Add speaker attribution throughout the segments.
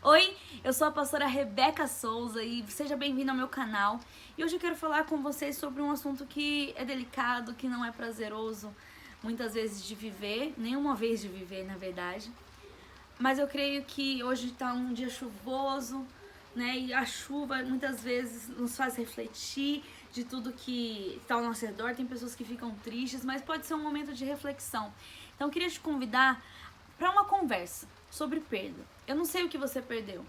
Speaker 1: Oi, eu sou a pastora Rebeca Souza e seja bem-vindo ao meu canal. E hoje eu quero falar com vocês sobre um assunto que é delicado, que não é prazeroso muitas vezes de viver, nenhuma vez de viver, na verdade. Mas eu creio que hoje está um dia chuvoso, né? E a chuva muitas vezes nos faz refletir de tudo que está ao nosso redor. Tem pessoas que ficam tristes, mas pode ser um momento de reflexão. Então eu queria te convidar para uma conversa sobre perda. Eu não sei o que você perdeu.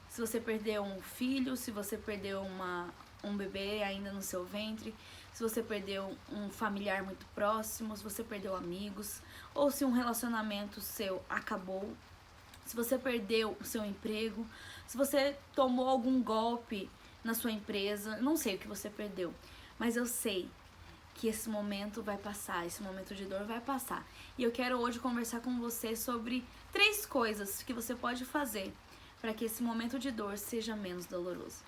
Speaker 1: Se você perdeu um filho, se você perdeu um bebê ainda no seu ventre, se você perdeu um familiar muito próximo, se você perdeu amigos, ou se um relacionamento seu acabou, se você perdeu o seu emprego, se você tomou algum golpe na sua empresa, não sei o que você perdeu, mas eu sei que esse momento vai passar, esse momento de dor vai passar. E eu quero hoje conversar com você sobre 3 coisas que você pode fazer para que esse momento de dor seja menos doloroso.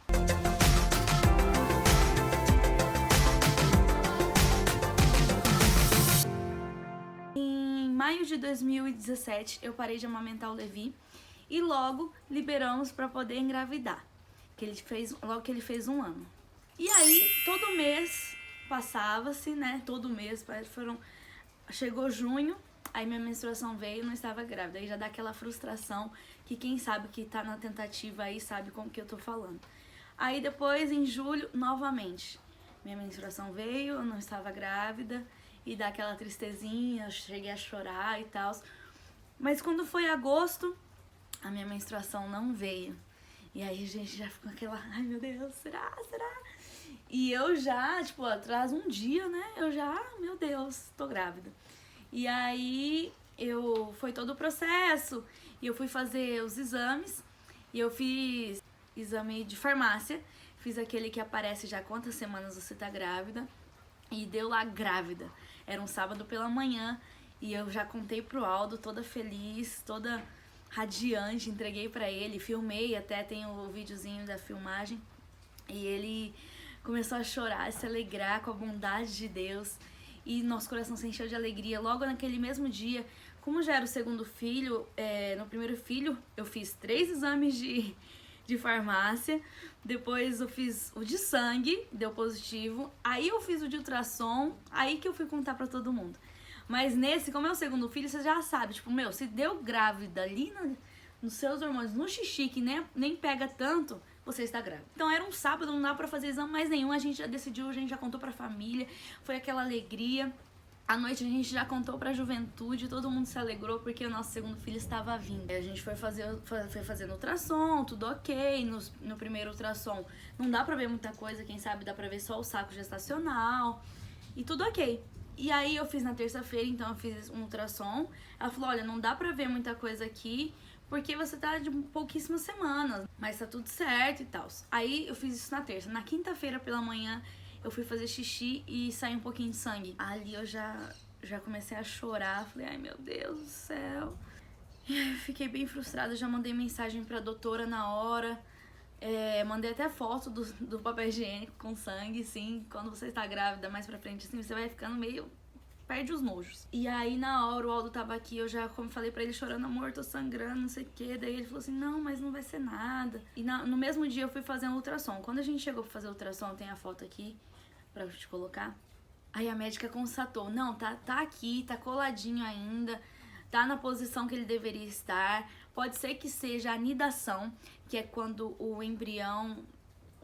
Speaker 1: Em maio de 2017, eu parei de amamentar o Levi e logo liberamos para poder engravidar, logo que ele fez 1 ano. E aí, todo mês passava-se, né? Todo mês, chegou junho, aí minha menstruação veio, não estava grávida. Aí já dá aquela frustração que quem sabe que tá na tentativa aí sabe como que eu tô falando. Aí depois, em julho, novamente, minha menstruação veio, eu não estava grávida e dá aquela tristezinha, eu cheguei a chorar e tal. Mas quando foi agosto, a minha menstruação não veio. E aí a gente já ficou aquela, ai meu Deus, será? E eu já, atrás um dia, né, meu Deus, tô grávida. E aí foi todo o processo, e eu fui fazer os exames, e eu fiz exame de farmácia, fiz aquele que aparece já quantas semanas você tá grávida, e deu lá grávida. Era um sábado pela manhã, e eu já contei pro Aldo, toda feliz, toda radiante, entreguei pra ele, filmei, até tem o videozinho da filmagem, e ele começou a chorar, a se alegrar com a bondade de Deus, e nosso coração se encheu de alegria. Logo naquele mesmo dia, como já era o segundo filho, no primeiro filho eu fiz 3 exames de farmácia, depois eu fiz o de sangue, deu positivo, aí eu fiz o de ultrassom, aí que eu fui contar pra todo mundo. Mas nesse, como é o segundo filho, você já sabe, se deu grávida ali nos seus hormônios, no xixi, que nem pega tanto, você está grávida. Então era um sábado, não dá pra fazer exame mais nenhum, a gente já decidiu, a gente já contou pra família, foi aquela alegria. À noite a gente já contou pra juventude, todo mundo se alegrou porque o nosso segundo filho estava vindo. A gente foi fazendo ultrassom, tudo ok. No primeiro ultrassom não dá pra ver muita coisa, quem sabe dá pra ver só o saco gestacional e tudo ok. E aí eu fiz na terça-feira, então eu fiz um ultrassom. Ela falou, olha, não dá pra ver muita coisa aqui, porque você tá de pouquíssimas semanas, mas tá tudo certo e tal. Aí eu fiz isso na terça. Na quinta-feira pela manhã eu fui fazer xixi e saiu um pouquinho de sangue. Ali eu já comecei a chorar, falei, ai meu Deus do céu. E aí eu fiquei bem frustrada, já mandei mensagem pra doutora na hora. Mandei até foto do papel higiênico com sangue, sim. Quando você está grávida, mais pra frente, assim, você vai ficando meio... perde os nojos. E aí, na hora, o Aldo tava aqui, eu já falei pra ele chorando, amor, tô sangrando, não sei o que. Daí ele falou assim, não, mas não vai ser nada. E no mesmo dia eu fui fazer um ultrassom. Quando a gente chegou pra fazer o ultrassom, tem a foto aqui pra te colocar. Aí a médica constatou, não, tá aqui, tá coladinho ainda, tá na posição que ele deveria estar. Pode ser que seja anidação, que é quando o embrião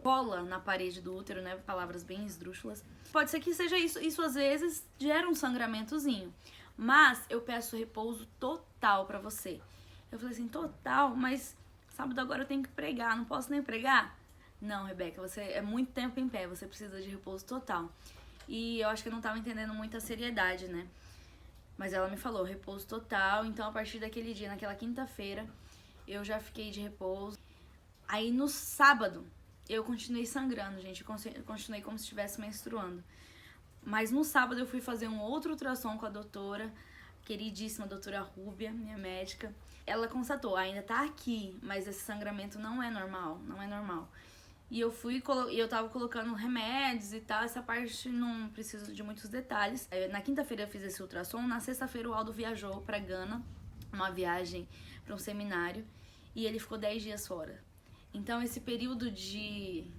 Speaker 1: cola na parede do útero, né? Palavras bem esdrúxulas. Pode ser que seja isso. Isso às vezes gera um sangramentozinho. Mas eu peço repouso total pra você. Eu falei assim, total? Mas sábado agora eu tenho que pregar, não posso nem pregar? Não, Rebeca, você é muito tempo em pé, você precisa de repouso total. E eu acho que eu não tava entendendo muito a seriedade, né? Mas ela me falou, repouso total. Então a partir daquele dia, naquela quinta-feira, eu já fiquei de repouso. Aí no sábado eu continuei sangrando, gente. Eu continuei como se estivesse menstruando. Mas no sábado eu fui fazer um outro ultrassom com a doutora, queridíssima doutora Rúbia, minha médica. Ela constatou, ainda tá aqui, mas esse sangramento não é normal, não é normal. E eu tava colocando remédios e tal, essa parte não preciso de muitos detalhes. Na quinta-feira eu fiz esse ultrassom, na sexta-feira o Aldo viajou pra Gana, uma viagem pra um seminário. e ele ficou 10 dias fora. Então esse período de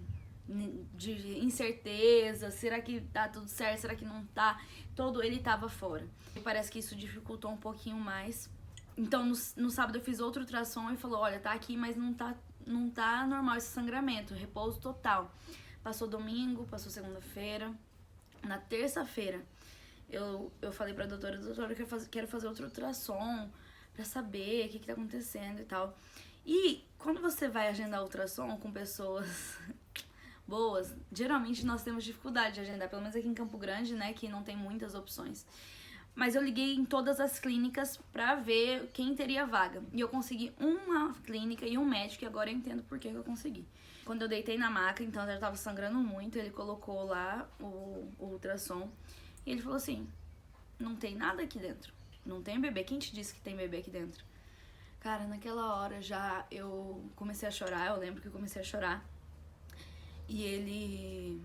Speaker 1: incerteza, será que tá tudo certo, será que não tá, todo ele tava fora. E parece que isso dificultou um pouquinho mais. Então no sábado eu fiz outro ultrassom e falou, olha, tá aqui, mas não tá normal esse sangramento, repouso total. Passou domingo, passou segunda-feira, na terça-feira eu falei pra doutora, eu quero fazer outro ultrassom pra saber o que tá acontecendo e tal. E quando você vai agendar ultrassom com pessoas boas, geralmente nós temos dificuldade de agendar, pelo menos aqui em Campo Grande, né, que não tem muitas opções. Mas eu liguei em todas as clínicas pra ver quem teria vaga. E eu consegui uma clínica e um médico, e agora eu entendo por que eu consegui. Quando eu deitei na maca, então eu já tava sangrando muito, ele colocou lá o ultrassom. E ele falou assim, não tem nada aqui dentro. Não tem bebê. Quem te disse que tem bebê aqui dentro? Cara, naquela hora já eu comecei a chorar, eu lembro que eu comecei a chorar. E ele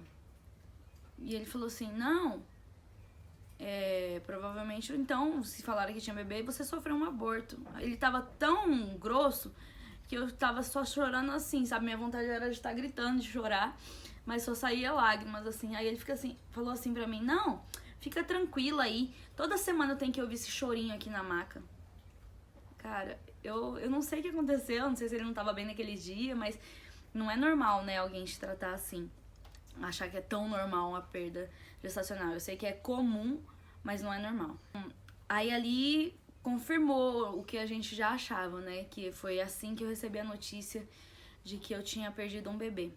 Speaker 1: falou assim, não, provavelmente, então, se falaram que tinha bebê, você sofreu um aborto. Ele tava tão grosso que eu tava só chorando assim, sabe? Minha vontade era de estar gritando, de chorar, mas só saía lágrimas, assim. Aí ele falou assim pra mim, não, fica tranquila aí, toda semana eu tenho que ouvir esse chorinho aqui na maca. Cara, eu não sei o que aconteceu, não sei se ele não tava bem naquele dia, mas não é normal, né, alguém te tratar assim. Achar que é tão normal uma perda gestacional. Eu sei que é comum, mas não é normal. Aí ali confirmou o que a gente já achava, né, que foi assim que eu recebi a notícia de que eu tinha perdido um bebê.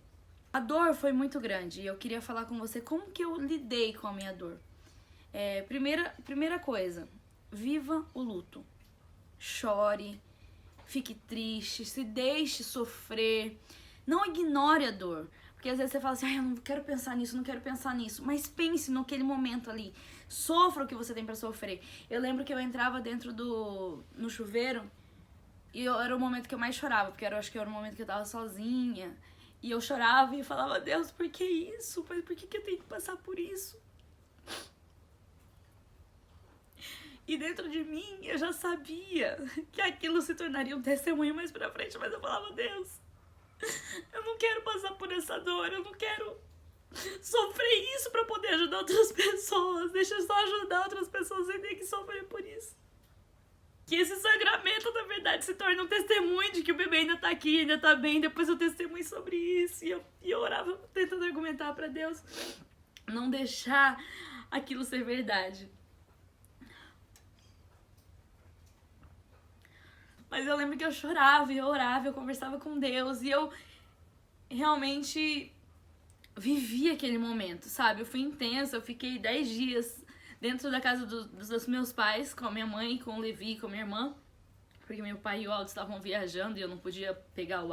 Speaker 1: A dor foi muito grande e eu queria falar com você como que eu lidei com a minha dor. Primeira coisa, viva o luto. Chore, fique triste, se deixe sofrer, não ignore a dor, porque às vezes você fala assim, eu não quero pensar nisso, não quero pensar nisso, mas pense naquele momento ali, sofra o que você tem pra sofrer. Eu lembro que eu entrava dentro no chuveiro e era o momento que eu mais chorava, porque eu acho que era o momento que eu tava sozinha, e eu chorava e falava, Deus, por que isso? Por que eu tenho que passar por isso? E dentro de mim, eu já sabia que aquilo se tornaria um testemunho mais pra frente, mas eu falava, Deus, eu não quero passar por essa dor, eu não quero sofrer isso pra poder ajudar outras pessoas, deixa eu só ajudar outras pessoas sem ter que sofrer por isso. Que esse sangramento, na verdade, se torne um testemunho de que o bebê ainda tá aqui, ainda tá bem, depois eu testemunho sobre isso, e eu orava tentando argumentar pra Deus não deixar aquilo ser verdade. Mas eu lembro que eu chorava, eu orava, eu conversava com Deus e eu realmente vivi aquele momento, sabe? Eu fui intensa, eu fiquei 10 dias dentro da casa dos meus pais, com a minha mãe, com o Levi, com a minha irmã, porque meu pai e o Aldo estavam viajando e eu não podia pegar o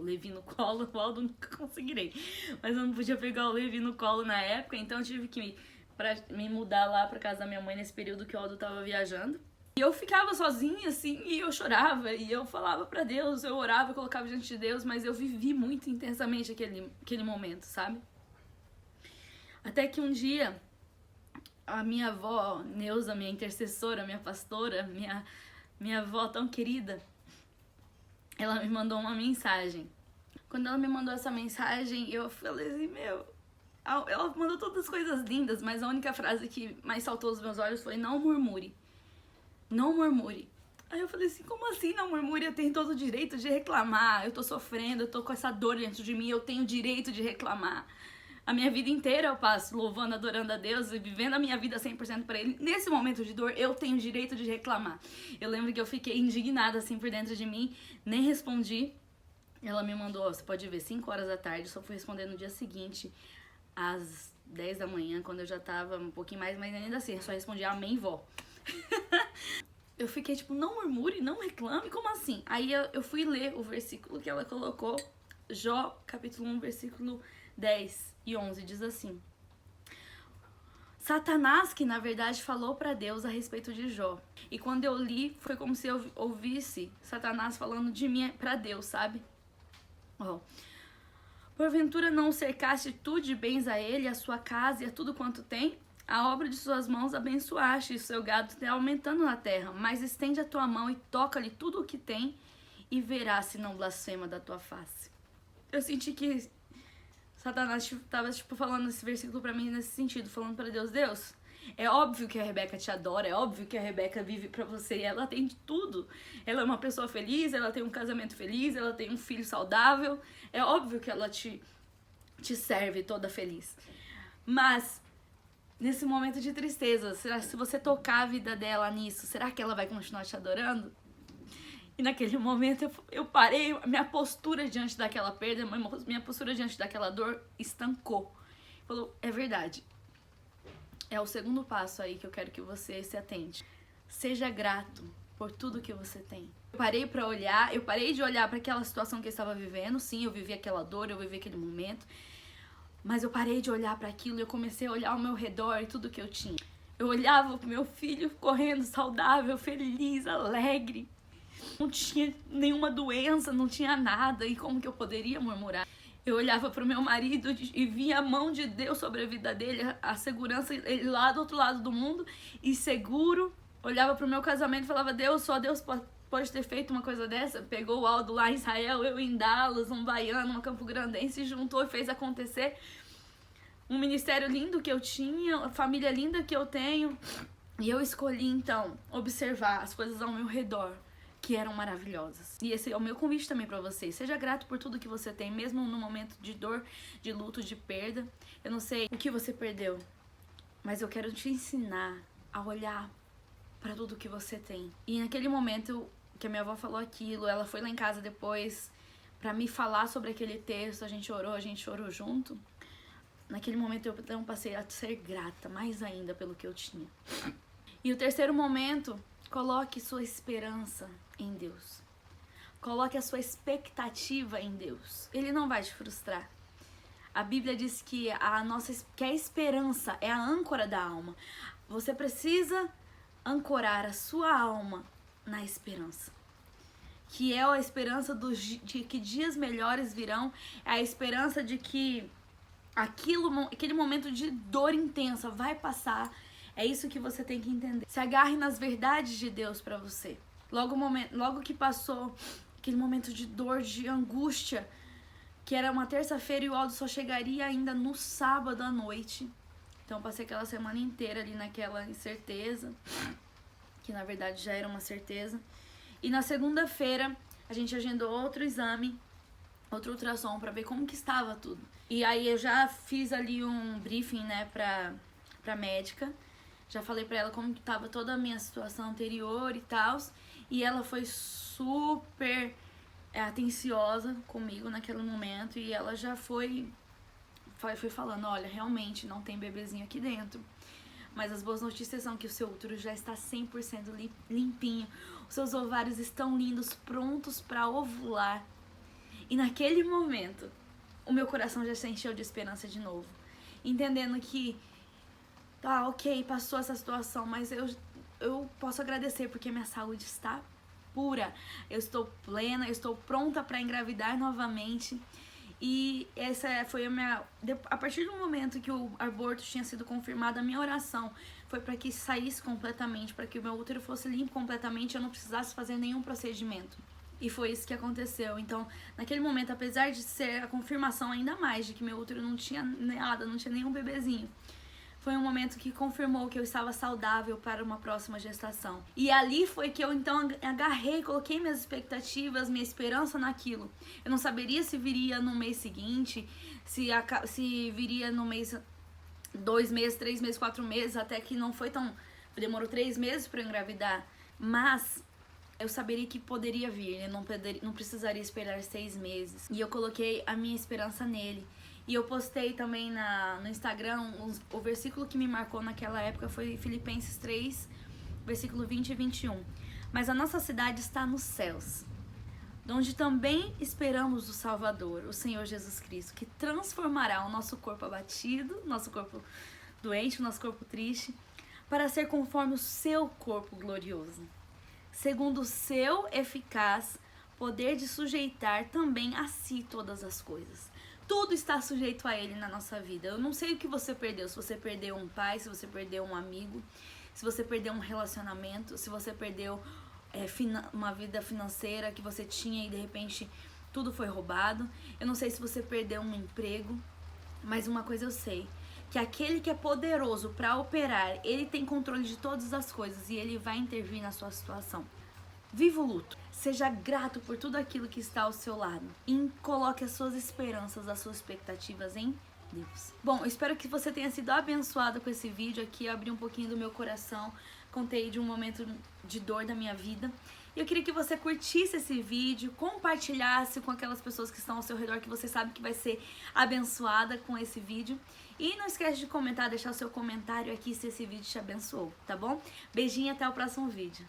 Speaker 1: Levi no colo, o Aldo nunca conseguirei, mas eu não podia pegar o Levi no colo na época, então eu tive que me mudar lá pra casa da minha mãe nesse período que o Aldo tava viajando. E eu ficava sozinha, assim, e eu chorava, e eu falava pra Deus, eu orava, eu colocava diante de Deus, mas eu vivi muito intensamente aquele momento, sabe? Até que um dia, a minha avó, Neuza, minha intercessora, minha pastora, minha avó tão querida, ela me mandou uma mensagem. Quando ela me mandou essa mensagem, eu falei assim, ela mandou todas as coisas lindas, mas a única frase que mais saltou aos meus olhos foi, não murmure. Não murmure. Aí eu falei assim, como assim não murmure? Eu tenho todo o direito de reclamar. Eu tô sofrendo, eu tô com essa dor dentro de mim, eu tenho o direito de reclamar. A minha vida inteira eu passo louvando, adorando a Deus e vivendo a minha vida 100% pra Ele. Nesse momento de dor, eu tenho o direito de reclamar. Eu lembro que eu fiquei indignada assim por dentro de mim, nem respondi. Ela me mandou, você pode ver, 5 horas da tarde, só fui responder no dia seguinte, às 10 da manhã, quando eu já tava um pouquinho mais, mas ainda assim, eu só respondi amém, vó. Eu fiquei tipo, não murmure, não reclame, como assim? Aí eu fui ler o versículo que ela colocou, Jó, capítulo 1, versículo 10 e 11, diz assim: Satanás, que na verdade falou pra Deus a respeito de Jó. E quando eu li, foi como se eu ouvisse Satanás falando de mim pra Deus, sabe? Ó. Porventura não cercaste tu de bens a ele, a sua casa e a tudo quanto tem? A obra de suas mãos abençoaste, e o seu gado está aumentando na terra. Mas estende a tua mão e toca-lhe tudo o que tem, e verá se não blasfema da tua face. Eu senti que Satanás tava falando esse versículo pra mim nesse sentido, falando pra Deus, Deus, é óbvio que a Rebeca te adora, é óbvio que a Rebeca vive pra você, e ela tem de tudo. Ela é uma pessoa feliz, ela tem um casamento feliz, ela tem um filho saudável, é óbvio que ela te serve toda feliz. Mas nesse momento de tristeza, será se você tocar a vida dela nisso, será que ela vai continuar te adorando? E naquele momento eu parei, minha postura diante daquela perda, minha postura diante daquela dor estancou. Falou, é verdade. É o segundo passo aí que eu quero que você se atente. Seja grato por tudo que você tem. Eu parei de olhar para aquela situação que eu estava vivendo. Sim, eu vivi aquela dor, eu vivi aquele momento. Mas eu parei de olhar para aquilo e eu comecei a olhar ao meu redor e tudo que eu tinha. Eu olhava pro meu filho correndo saudável, feliz, alegre. Não tinha nenhuma doença, não tinha nada. E como que eu poderia murmurar? Eu olhava pro meu marido e via a mão de Deus sobre a vida dele, a segurança, ele lá do outro lado do mundo, e seguro. Olhava pro meu casamento e falava, Deus, só Deus pode ter feito uma coisa dessa. Pegou o Aldo lá em Israel, eu em Dallas, um baiano, uma Campo Grandense, juntou e fez acontecer. Um ministério lindo que eu tinha, uma família linda que eu tenho. E eu escolhi, então, observar as coisas ao meu redor, que eram maravilhosas. E esse é o meu convite também pra vocês. Seja grato por tudo que você tem, mesmo no momento de dor, de luto, de perda. Eu não sei o que você perdeu, mas eu quero te ensinar a olhar pra tudo que você tem. E naquele momento que a minha avó falou aquilo, ela foi lá em casa depois pra me falar sobre aquele texto, a gente chorou junto. Naquele momento eu então passei a ser grata mais ainda pelo que eu tinha. E o terceiro momento, coloque sua esperança em Deus. Coloque a sua expectativa em Deus. Ele não vai te frustrar. A Bíblia diz que a esperança é a âncora da alma. Você precisa ancorar a sua alma na esperança. Que é a esperança de que dias melhores virão. É a esperança de que aquele momento de dor intensa vai passar. É isso que você tem que entender. Se agarre nas verdades de Deus pra você. Logo que passou aquele momento de dor, de angústia, que era uma terça-feira e o Aldo só chegaria ainda no sábado à noite. Então eu passei aquela semana inteira ali naquela incerteza, que na verdade já era uma certeza. E na segunda-feira a gente agendou outro exame, outro ultrassom pra ver como que estava tudo. E aí eu já fiz ali um briefing, né, pra médica. Já falei pra ela como que tava toda a minha situação anterior e tal. E ela foi super atenciosa comigo naquele momento. E ela já foi falando, olha, realmente não tem bebezinho aqui dentro. Mas as boas notícias são que o seu útero já está 100% limpinho. Os seus ovários estão lindos, prontos pra ovular. E naquele momento, o meu coração já se encheu de esperança de novo. Entendendo que, tá, ok, passou essa situação, mas eu posso agradecer porque minha saúde está pura. Eu estou plena, eu estou pronta para engravidar novamente. E essa foi a partir do momento que o aborto tinha sido confirmado, a minha oração foi para que saísse completamente, para que o meu útero fosse limpo completamente, eu não precisasse fazer nenhum procedimento. E foi isso que aconteceu. Então, naquele momento, apesar de ser a confirmação ainda mais de que meu útero não tinha nada, não tinha nenhum bebezinho, foi um momento que confirmou que eu estava saudável para uma próxima gestação. E ali foi que eu então agarrei, coloquei minhas expectativas, minha esperança naquilo. Eu não saberia se viria no mês seguinte, se viria no mês 2 meses, 3 meses, 4 meses, até que não foi tão... Demorou 3 meses para eu engravidar, mas eu saberia que poderia vir, eu não precisaria esperar 6 meses. E eu coloquei a minha esperança nele. E eu postei também no Instagram, o versículo que me marcou naquela época foi Filipenses 3, versículo 20 e 21. Mas a nossa cidade está nos céus, onde também esperamos o Salvador, o Senhor Jesus Cristo, que transformará o nosso corpo abatido, nosso corpo doente, o nosso corpo triste, para ser conforme o seu corpo glorioso, segundo o seu eficaz poder de sujeitar também a si todas as coisas. Tudo está sujeito a Ele na nossa vida. Eu não sei o que você perdeu. Se você perdeu um pai, se você perdeu um amigo, se você perdeu um relacionamento, se você perdeu uma vida financeira que você tinha e de repente tudo foi roubado. Eu não sei se você perdeu um emprego, mas uma coisa eu sei, que aquele que é poderoso para operar, ele tem controle de todas as coisas e ele vai intervir na sua situação. Viva o luto. Seja grato por tudo aquilo que está ao seu lado. E coloque as suas esperanças, as suas expectativas em Deus. Bom, eu espero que você tenha sido abençoado com esse vídeo aqui. Eu abri um pouquinho do meu coração, contei de um momento de dor da minha vida. E eu queria que você curtisse esse vídeo, compartilhasse com aquelas pessoas que estão ao seu redor, que você sabe que vai ser abençoada com esse vídeo. E não esquece de comentar, deixar o seu comentário aqui se esse vídeo te abençoou, tá bom? Beijinho e até o próximo vídeo.